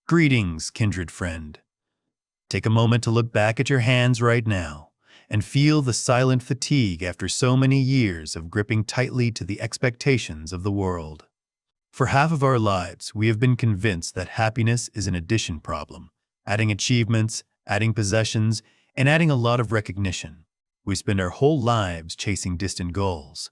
Greetings, kindred friend. Take a moment to look back at your hands right now and feel the silent fatigue after so many years of gripping tightly to the expectations of the world. For half of our lives, we have been convinced that happiness is an addition problem, adding achievements, adding possessions, and adding a lot of recognition. We spend our whole lives chasing distant goals.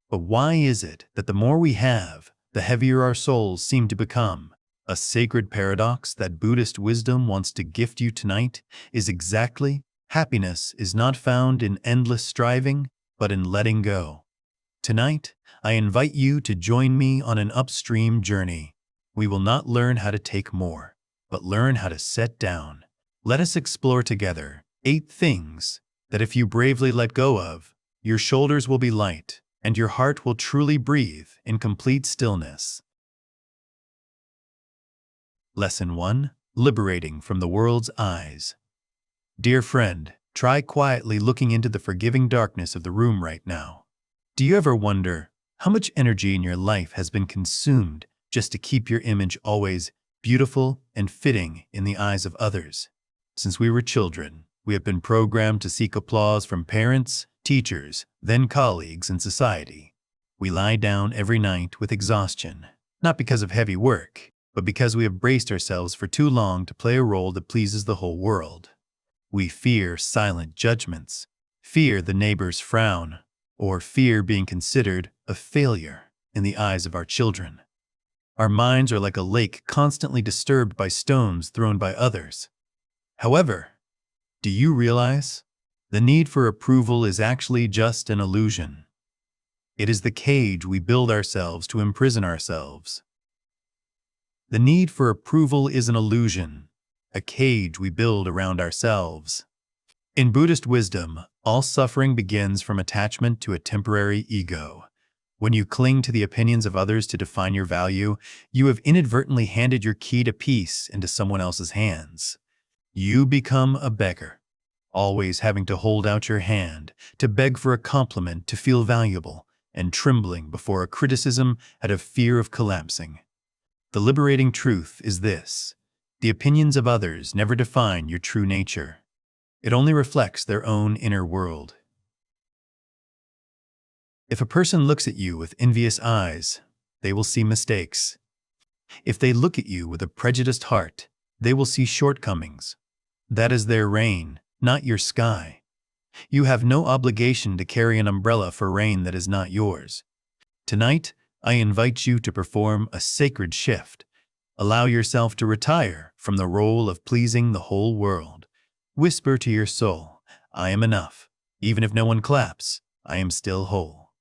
But why is it that the more we have, the heavier our souls seem to become? A sacred paradox that Buddhist wisdom wants to gift you tonight is exactly: happiness is not found in endless striving, but in letting go. Tonight, I invite you to join me on an upstream journey. We will not learn how to take more, but learn how to set down. Let us explore together 8 things that if you bravely let go of, your shoulders will be light and your heart will truly breathe in complete stillness. Lesson 1. Liberating from the world's eyes. Dear friend, try quietly looking into the forgiving darkness of the room right now. Do you ever wonder how much energy in your life has been consumed just to keep your image always beautiful and fitting in the eyes of others? Since we were children, we have been programmed to seek applause from parents, teachers, then colleagues and society. We lie down every night with exhaustion, not because of heavy work, but because we have braced ourselves for too long to play a role that pleases the whole world. We fear silent judgments, fear the neighbor's frown, or fear being considered a failure in the eyes of our children. Our minds are like a lake constantly disturbed by stones thrown by others. However, do you realize the need for approval is actually just an illusion? It is the cage we build ourselves to imprison ourselves. The need for approval is an illusion, a cage we build around ourselves. In Buddhist wisdom, all suffering begins from attachment to a temporary ego. When you cling to the opinions of others to define your value, you have inadvertently handed your key to peace into someone else's hands. You become a beggar, always having to hold out your hand, to beg for a compliment, to feel valuable, and trembling before a criticism out of fear of collapsing. The liberating truth is this: the opinions of others never define your true nature. It only reflects their own inner world. If a person looks at you with envious eyes, they will see mistakes. If they look at you with a prejudiced heart, they will see shortcomings. That is their rain, not your sky. You have no obligation to carry an umbrella for rain that is not yours. Tonight, I invite you to perform a sacred shift. Allow yourself to retire from the role of pleasing the whole world. Whisper to your soul, I am enough. Even if no one claps, I am still whole.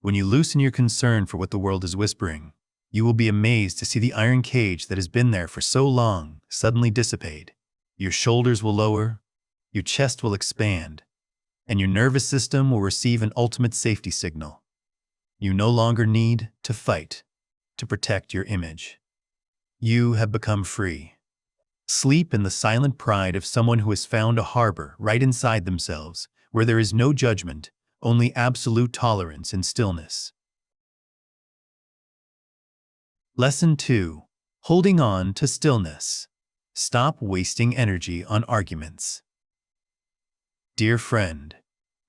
When you loosen your concern for what the world is whispering, you will be amazed to see the iron cage that has been there for so long suddenly dissipate. Your shoulders will lower, your chest will expand, and your nervous system will receive an ultimate safety signal. You no longer need to fight to protect your image. You have become free. Sleep in the silent pride of someone who has found a harbor right inside themselves, where there is no judgment, only absolute tolerance and stillness. Lesson 2. Holding on to stillness. Stop wasting energy on arguments. Dear friend,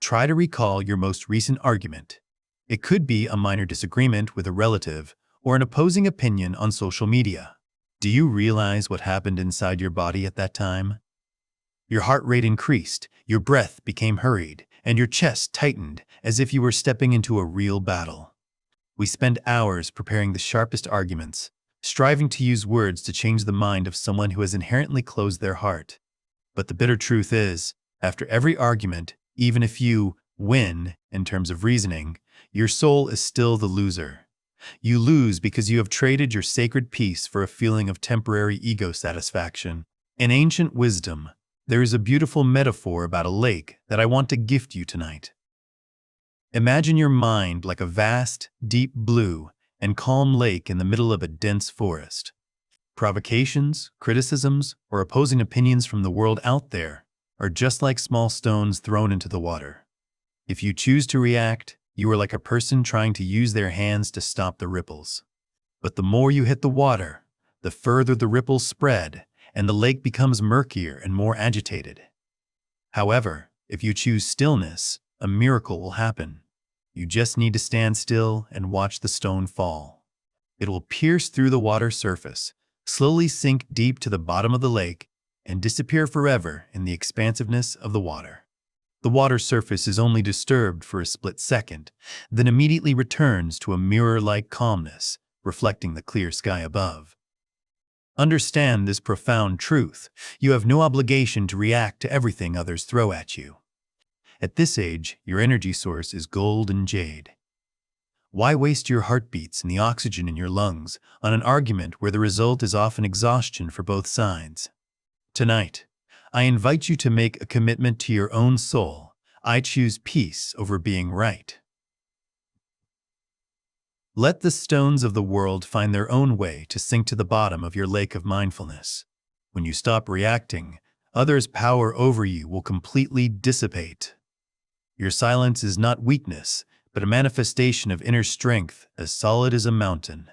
try to recall your most recent argument. It could be a minor disagreement with a relative or an opposing opinion on social media. Do you realize what happened inside your body at that time? Your heart rate increased, your breath became hurried, and your chest tightened as if you were stepping into a real battle. We spend hours preparing the sharpest arguments, striving to use words to change the mind of someone who has inherently closed their heart. But the bitter truth is, after every argument, even if you win in terms of reasoning, your soul is still the loser. You lose because you have traded your sacred peace for a feeling of temporary ego satisfaction. In ancient wisdom, there is a beautiful metaphor about a lake that I want to gift you tonight. Imagine your mind like a vast, deep blue and calm lake in the middle of a dense forest. Provocations, criticisms, or opposing opinions from the world out there are just like small stones thrown into the water. If you choose to react, you are like a person trying to use their hands to stop the ripples. But the more you hit the water, the further the ripples spread, and the lake becomes murkier and more agitated. However, if you choose stillness, a miracle will happen. You just need to stand still and watch the stone fall. It will pierce through the water surface, slowly sink deep to the bottom of the lake, and disappear forever in the expansiveness of the water. The water surface is only disturbed for a split second, then immediately returns to a mirror-like calmness, reflecting the clear sky above. Understand this profound truth. You have no obligation to react to everything others throw at you. At this age, your energy source is gold and jade. Why waste your heartbeats and the oxygen in your lungs on an argument where the result is often exhaustion for both sides? Tonight, I invite you to make a commitment to your own soul. I choose peace over being right. Let the stones of the world find their own way to sink to the bottom of your lake of mindfulness. When you stop reacting, others' power over you will completely dissipate. Your silence is not weakness, but a manifestation of inner strength as solid as a mountain.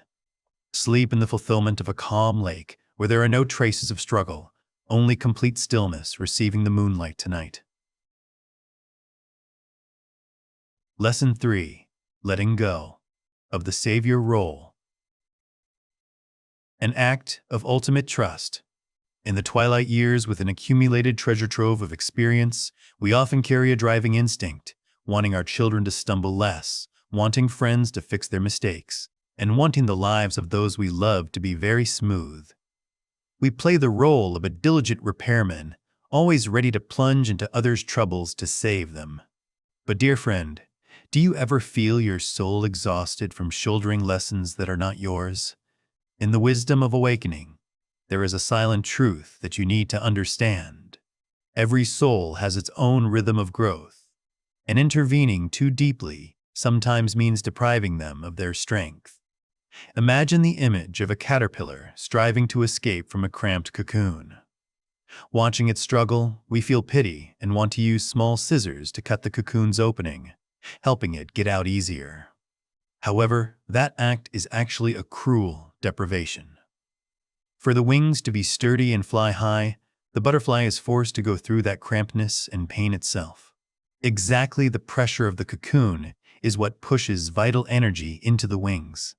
Sleep in the fulfillment of a calm lake where there are no traces of struggle, only complete stillness receiving the moonlight tonight. Lesson 3. Letting Go of the Savior Role. An act of ultimate trust. In the twilight years, with an accumulated treasure trove of experience, we often carry a driving instinct, wanting our children to stumble less, wanting friends to fix their mistakes, and wanting the lives of those we love to be very smooth. We play the role of a diligent repairman, always ready to plunge into others' troubles to save them. But dear friend, do you ever feel your soul exhausted from shouldering lessons that are not yours? In the wisdom of awakening, there is a silent truth that you need to understand. Every soul has its own rhythm of growth, and intervening too deeply sometimes means depriving them of their strength. Imagine the image of a caterpillar striving to escape from a cramped cocoon. Watching it struggle, we feel pity and want to use small scissors to cut the cocoon's opening, helping it get out easier. However, that act is actually a cruel deprivation. For the wings to be sturdy and fly high, the butterfly is forced to go through that crampedness and pain itself. Exactly the pressure of the cocoon is what pushes vital energy into the wings.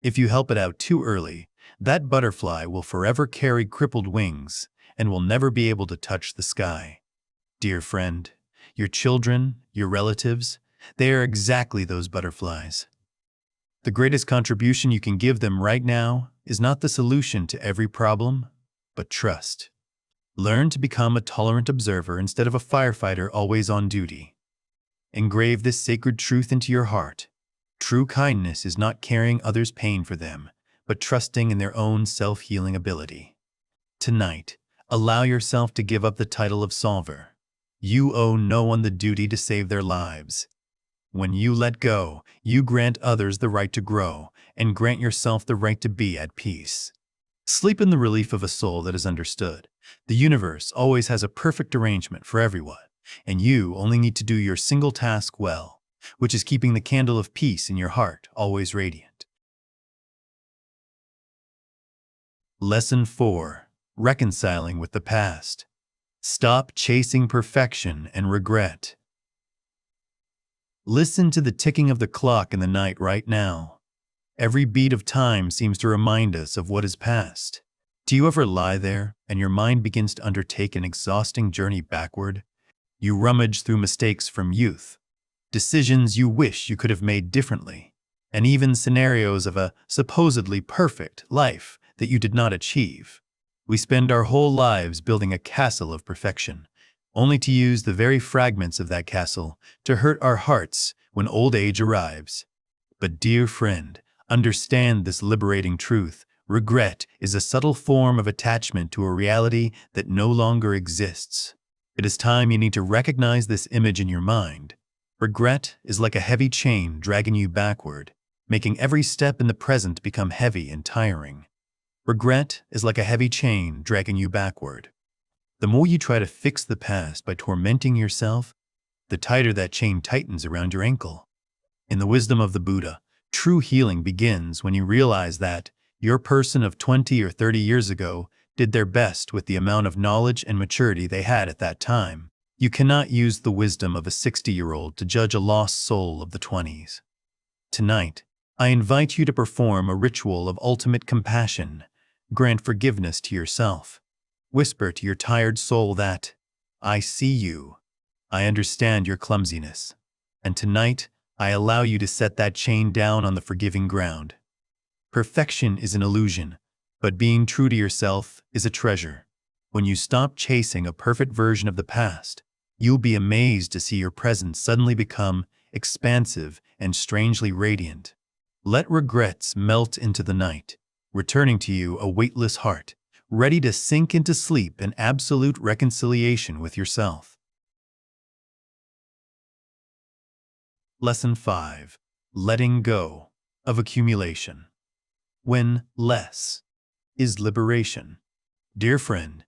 If you help it out too early, that butterfly will forever carry crippled wings and will never be able to touch the sky. Dear friend, your children, your relatives, they are exactly those butterflies. The greatest contribution you can give them right now is not the solution to every problem, but trust. Learn to become a tolerant observer instead of a firefighter always on duty. Engrave this sacred truth into your heart. True kindness is not carrying others' pain for them, but trusting in their own self-healing ability. Tonight, allow yourself to give up the title of solver. You owe no one the duty to save their lives. When you let go, you grant others the right to grow, and grant yourself the right to be at peace. Sleep in the relief of a soul that is understood. The universe always has a perfect arrangement for everyone, and you only need to do your single task well, which is keeping the candle of peace in your heart always radiant. Lesson 4. Reconciling with the past. Stop chasing perfection and regret. Listen to the ticking of the clock in the night right now. Every beat of time seems to remind us of what is past. Do you ever lie there and your mind begins to undertake an exhausting journey backward? You rummage through mistakes from youth, decisions you wish you could have made differently, and even scenarios of a supposedly perfect life that you did not achieve. We spend our whole lives building a castle of perfection, only to use the very fragments of that castle to hurt our hearts when old age arrives. But dear friend, understand this liberating truth. Regret is a subtle form of attachment to a reality that no longer exists. It is time you need to recognize this image in your mind. Regret is like a heavy chain dragging you backward, making every step in the present become heavy and tiring. Regret is like a heavy chain dragging you backward. The more you try to fix the past by tormenting yourself, the tighter that chain tightens around your ankle. In the wisdom of the Buddha, true healing begins when you realize that Your person of 20 or 30 years ago did their best with the amount of knowledge and maturity they had at that time. You cannot use the wisdom of a 60-year-old to judge a lost soul of the 20s. Tonight, I invite you to perform a ritual of ultimate compassion. Grant forgiveness to yourself. Whisper to your tired soul that, I see you. I understand your clumsiness. And tonight, I allow you to set that chain down on the forgiving ground. Perfection is an illusion, but being true to yourself is a treasure. When you stop chasing a perfect version of the past, you'll be amazed to see your present suddenly become expansive and strangely radiant. Let regrets melt into the night, returning to you a weightless heart, ready to sink into sleep in absolute reconciliation with yourself. Lesson 5. Letting Go of Accumulation. When less is liberation. Dear friend,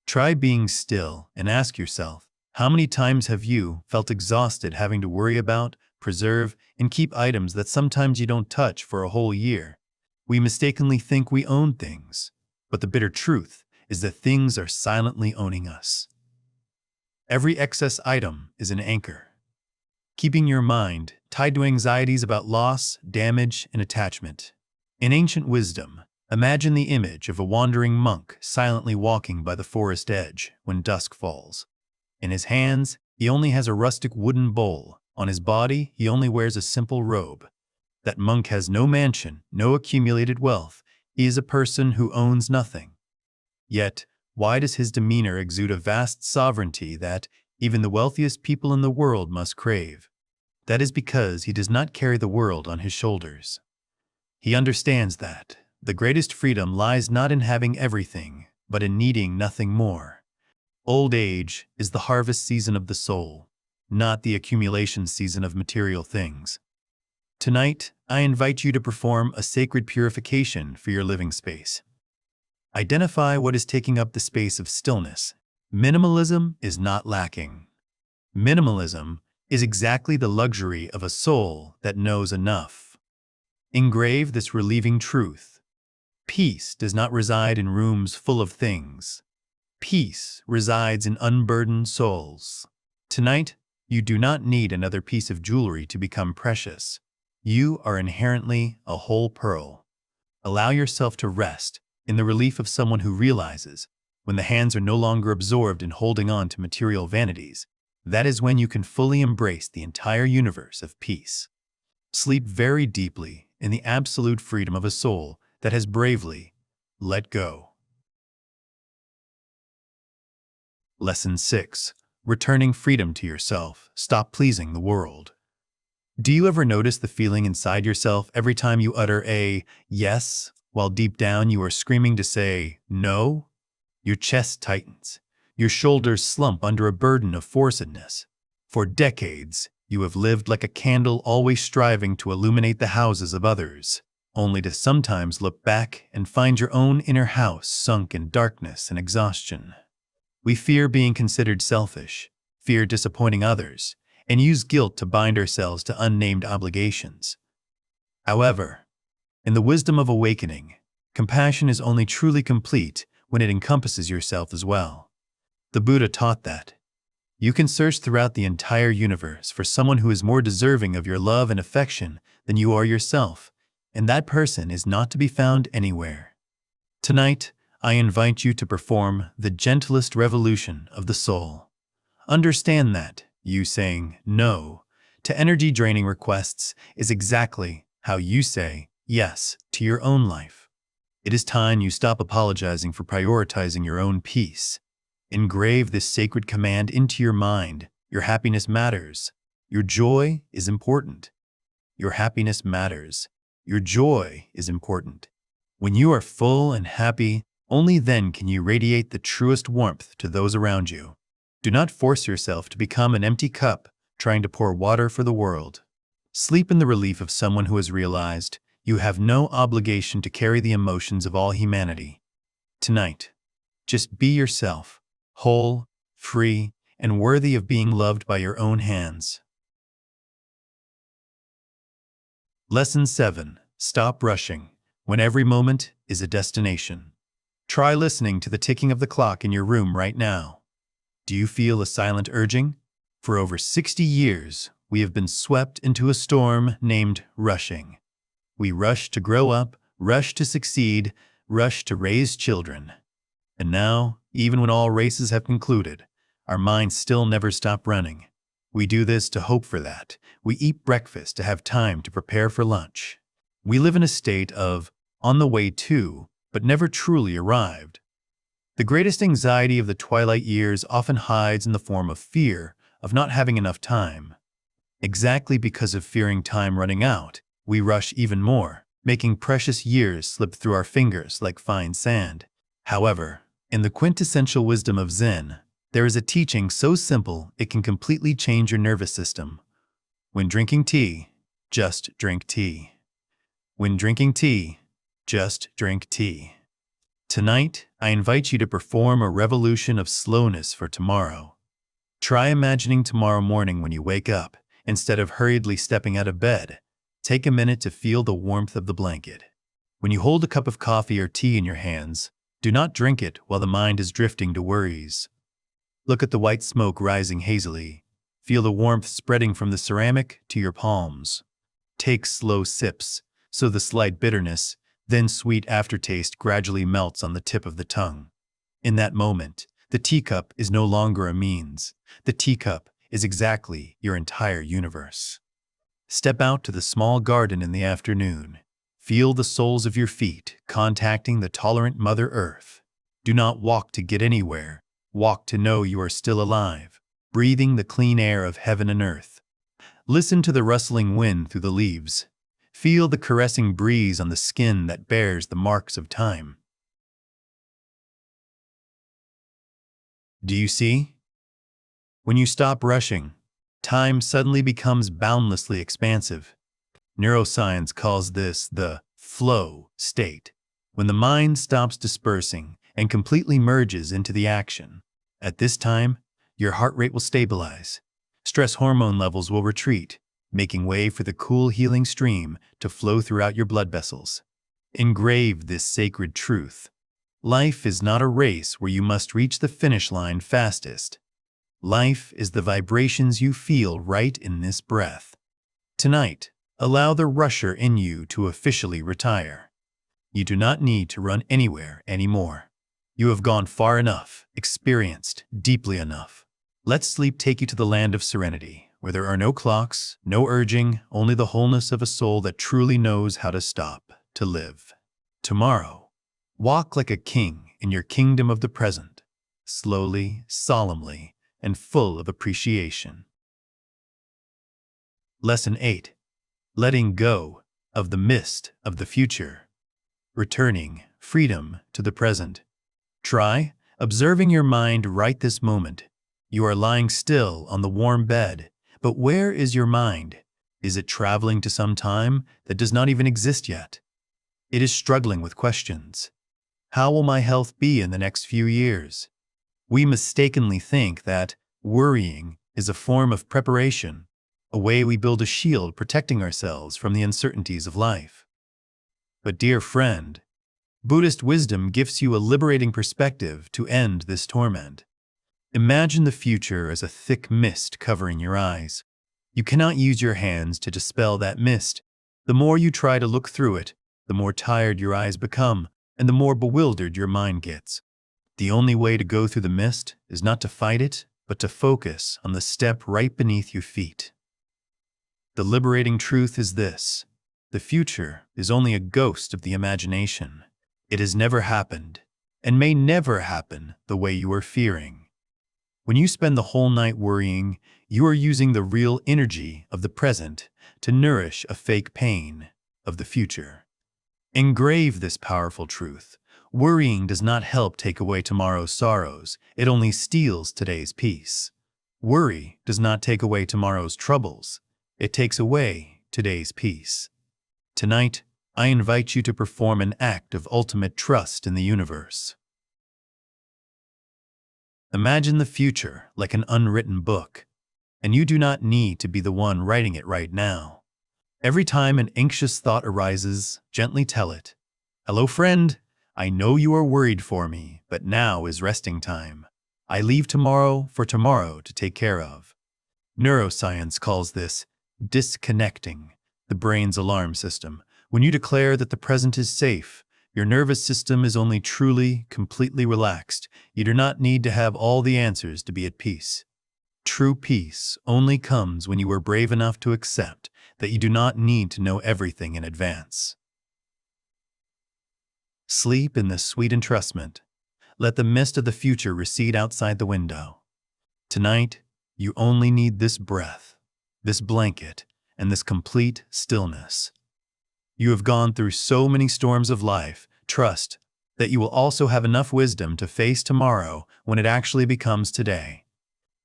try being still and ask yourself, how many times have you felt exhausted having to worry about, preserve, and keep items that sometimes you don't touch for a whole year? We mistakenly think we own things, but the bitter truth is that things are silently owning us. Every excess item is an anchor, keeping your mind tied to anxieties about loss, damage, and attachment. In ancient wisdom, imagine the image of a wandering monk silently walking by the forest edge when dusk falls. In his hands, he only has a rustic wooden bowl. On his body, he only wears a simple robe. That monk has no mansion, no accumulated wealth. He is a person who owns nothing. Yet, why does his demeanor exude a vast sovereignty that even the wealthiest people in the world must crave? That is because he does not carry the world on his shoulders. He understands that the greatest freedom lies not in having everything, but in needing nothing more. Old age is the harvest season of the soul, not the accumulation season of material things. Tonight, I invite you to perform a sacred purification for your living space. Identify what is taking up the space of stillness. Minimalism is not lacking. Minimalism is exactly the luxury of a soul that knows enough. Engrave this relieving truth. Peace does not reside in rooms full of things. Peace resides in unburdened souls. Tonight, you do not need another piece of jewelry to become precious. You are inherently a whole pearl. Allow yourself to rest in the relief of someone who realizes, when the hands are no longer absorbed in holding on to material vanities, that is when you can fully embrace the entire universe of peace. Sleep very deeply in the absolute freedom of a soul that has bravely let go. Lesson 6. Returning freedom to yourself. Stop pleasing the world. Do you ever notice the feeling inside yourself every time you utter a yes, while deep down you are screaming to say no? Your chest tightens. Your shoulders slump under a burden of forcedness. For decades, you have lived like a candle, always striving to illuminate the houses of others, only to sometimes look back and find your own inner house sunk in darkness and exhaustion. We fear being considered selfish, fear disappointing others, and use guilt to bind ourselves to unnamed obligations. However, in the wisdom of awakening, compassion is only truly complete when it encompasses yourself as well. The Buddha taught that you can search throughout the entire universe for someone who is more deserving of your love and affection than you are yourself, and that person is not to be found anywhere. Tonight, I invite you to perform the gentlest revolution of the soul. Understand that you saying no to energy-draining requests is exactly how you say yes to your own life. It is time you stop apologizing for prioritizing your own peace. Engrave this sacred command into your mind. Your happiness matters. Your joy is important. Your happiness matters. Your joy is important. When you are full and happy, only then can you radiate the truest warmth to those around you. Do not force yourself to become an empty cup trying to pour water for the world. Sleep in the relief of someone who has realized you have no obligation to carry the emotions of all humanity. Tonight, just be yourself, whole, free, and worthy of being loved by your own hands. Lesson 7. Stop rushing. When every moment is a destination. Try listening to the ticking of the clock in your room right now. Do you feel a silent urging? For over 60 years, we have been swept into a storm named rushing. We rush to grow up, rush to succeed, rush to raise children. And now, even when all races have concluded, our minds still never stop running. We do this to hope for that. We eat breakfast to have time to prepare for lunch. We live in a state of on the way to, but never truly arrived. The greatest anxiety of the twilight years often hides in the form of fear of not having enough time. Exactly because of fearing time running out, we rush even more, making precious years slip through our fingers like fine sand. However, in the quintessential wisdom of Zen, there is a teaching so simple it can completely change your nervous system. When drinking tea, just drink tea. When drinking tea, just drink tea. Tonight, I invite you to perform a revolution of slowness for tomorrow. Try imagining tomorrow morning when you wake up. Instead of hurriedly stepping out of bed, take a minute to feel the warmth of the blanket. When you hold a cup of coffee or tea in your hands, do not drink it while the mind is drifting to worries. Look at the white smoke rising hazily. Feel the warmth spreading from the ceramic to your palms. Take slow sips, so the slight bitterness, then sweet aftertaste gradually melts on the tip of the tongue. In that moment, the teacup is no longer a means. The teacup is exactly your entire universe. Step out to the small garden in the afternoon. Feel the soles of your feet contacting the tolerant Mother Earth. Do not walk to get anywhere. Walk to know you are still alive, breathing the clean air of heaven and earth. Listen to the rustling wind through the leaves. Feel the caressing breeze on the skin that bears the marks of time. Do you see? When you stop rushing, time suddenly becomes boundlessly expansive. Neuroscience calls this the flow state, when the mind stops dispersing and completely merges into the action. At this time, your heart rate will stabilize. Stress hormone levels will retreat, making way for the cool healing stream to flow throughout your blood vessels. Engrave this sacred truth. Life is not a race where you must reach the finish line fastest. Life is the vibrations you feel right in this breath. Tonight, allow the rusher in you to officially retire. You do not need to run anywhere anymore. You have gone far enough, experienced deeply enough. Let sleep take you to the land of serenity, where there are no clocks, no urging, only the wholeness of a soul that truly knows how to stop, to live. Tomorrow, walk like a king in your kingdom of the present, slowly, solemnly, and full of appreciation. Lesson 8. Letting go of the mist of the future. Returning freedom to the present. Try observing your mind right this moment. You are lying still on the warm bed, but where is your mind? Is it traveling to some time that does not even exist yet? It is struggling with questions. How will my health be in the next few years? We mistakenly think that worrying is a form of preparation, a way we build a shield protecting ourselves from the uncertainties of life. But dear friend, Buddhist wisdom gives you a liberating perspective to end this torment. Imagine the future as a thick mist covering your eyes. You cannot use your hands to dispel that mist. The more you try to look through it, the more tired your eyes become, and the more bewildered your mind gets. The only way to go through the mist is not to fight it, but to focus on the step right beneath your feet. The liberating truth is this: the future is only a ghost of the imagination. It has never happened, and may never happen the way you are fearing. When you spend the whole night worrying, you are using the real energy of the present to nourish a fake pain of the future. Engrave this powerful truth. Worrying does not help take away tomorrow's sorrows, it only steals today's peace. Worry does not take away tomorrow's troubles, it takes away today's peace. Tonight, I invite you to perform an act of ultimate trust in the universe. Imagine the future like an unwritten book, and you do not need to be the one writing it right now. Every time an anxious thought arises, gently tell it, Hello, friend. I know you are worried for me, but now is resting time. I leave tomorrow for tomorrow to take care of. Neuroscience calls this disconnecting, the brain's alarm system. When you declare that the present is safe, your nervous system is only truly, completely relaxed. You do not need to have all the answers to be at peace. True peace only comes when you are brave enough to accept that you do not need to know everything in advance. Sleep in the sweet entrustment. Let the mist of the future recede outside the window. Tonight, you only need this breath, this blanket, and this complete stillness. You have gone through so many storms of life. Trust that you will also have enough wisdom to face tomorrow when it actually becomes today.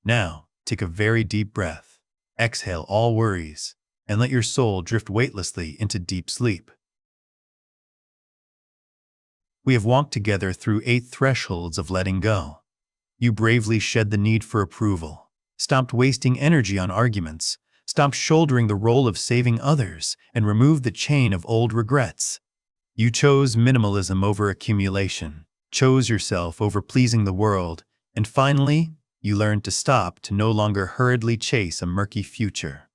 Now, take a very deep breath. Exhale all worries, and let your soul drift weightlessly into deep sleep. We have walked together through 8 thresholds of letting go. You bravely shed the need for approval, stopped wasting energy on arguments, stopped shouldering the role of saving others, and removed the chain of old regrets. You chose minimalism over accumulation, chose yourself over pleasing the world, and finally, you learned to stop to no longer hurriedly chase a murky future.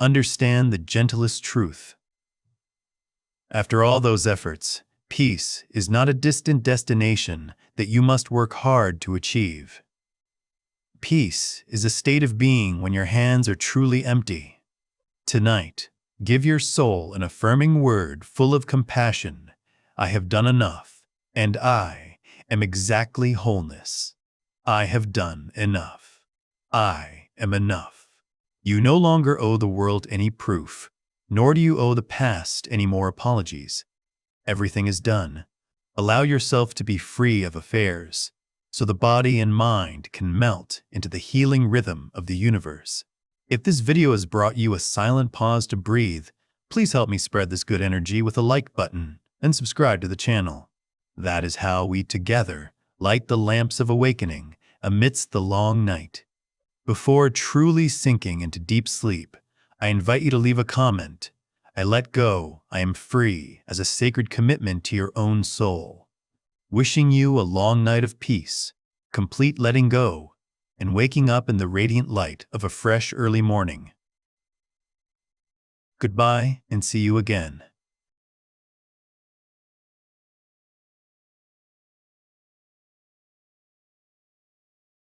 Understand the gentlest truth. After all those efforts, peace is not a distant destination that you must work hard to achieve. Peace is a state of being when your hands are truly empty. Tonight, give your soul an affirming word full of compassion. I have done enough, and I am exactly wholeness. I have done enough. I am enough. You no longer owe the world any proof, nor do you owe the past any more apologies. Everything is done. Allow yourself to be free of affairs, so the body and mind can melt into the healing rhythm of the universe. If this video has brought you a silent pause to breathe, please help me spread this good energy with a like button and subscribe to the channel. That is how we together light the lamps of awakening amidst the long night. Before truly sinking into deep sleep, I invite you to leave a comment. I let go, I am free, as a sacred commitment to your own soul. Wishing you a long night of peace, complete letting go, and waking up in the radiant light of a fresh early morning. Goodbye, and see you again.